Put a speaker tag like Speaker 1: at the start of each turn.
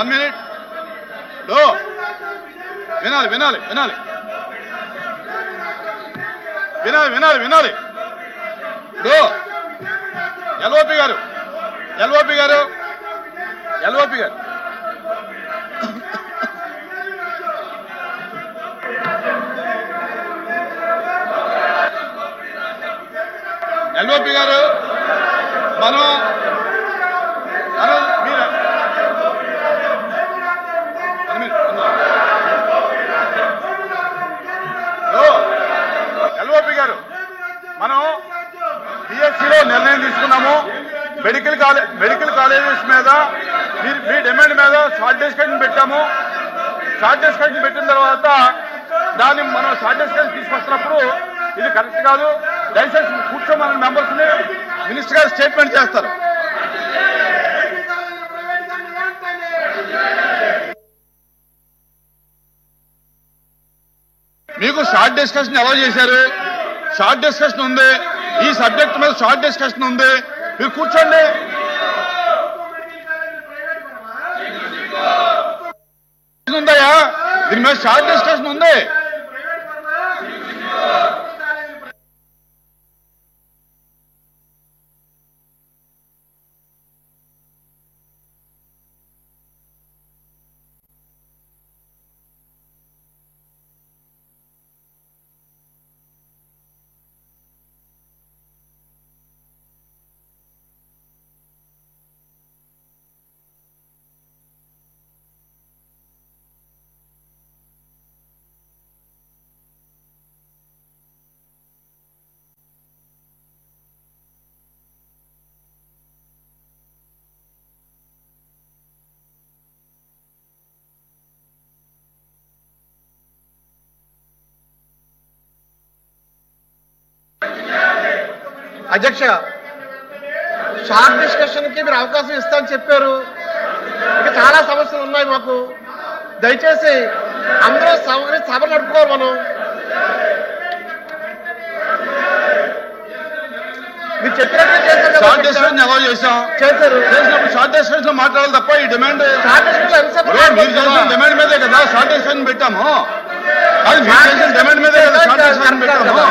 Speaker 1: 1 minute. వినాలి వినాలి వినాలి వినాలి వినాలి వినాలి. ఎల్ఓపి గారు ఎల్ఓపి గారు ఎల్ఓపి గారు ఎల్ఓపి గారు మనం ఎల్ఓపి గారు మనం బిఎస్సిలో నిర్ణయం తీసుకున్నాము. మెడికల్ కాలేజెస్ మీద మీ డిమాండ్ మీద షార్ట్ డిస్కషన్ పెట్టాము. షార్ట్ డిస్కషన్ పెట్టిన తర్వాత దాన్ని మనం షార్ట్ డిస్కషన్ తీసుకొస్తున్నప్పుడు ఇది కరెక్ట్ కాదు, దయచేసి కూర్చోమని మెంబర్స్ ని మినిస్టర్ గారు స్టేట్మెంట్ చేస్తారు. మీకు షార్ట్ డిస్కషన్ ఎలా చేశారు? షార్ట్ డిస్కషన్ ఉంది, ఈ సబ్జెక్ట్ మీద షార్ట్ డిస్కషన్ ఉంది, మీరు కూర్చోండి. ఉందయ్యా, దీని మీద షార్ట్ డిస్కషన్ ఉంది.
Speaker 2: అధ్యక్ష, షార్ట్ డిస్కషన్ కి మీరు అవకాశం ఇస్తామని చెప్పారు. ఇంకా చాలా సమస్యలు ఉన్నాయి మాకు. దయచేసి అందరూ సభ నడుపుకోరు. మనం మీరు చెప్పినట్టు చేశారు.
Speaker 1: షార్ట్ డిస్కషన్ ఎలా చేశాం?
Speaker 2: చేశారు.
Speaker 1: చేసినప్పుడు షార్ట్ డిస్కషన్ లో మాట్లాడాలి తప్ప ఈ డిమాండ్
Speaker 2: షార్ట్ డిస్కషన్
Speaker 1: మీరు చేసిన డిమాండ్ మీదే కదా షార్ట్ డిస్కషన్ పెట్టాము. అది మీరు చేసిన డిమాండ్ మీదే కదా షార్ట్ డిస్కషన్ పెట్టాము.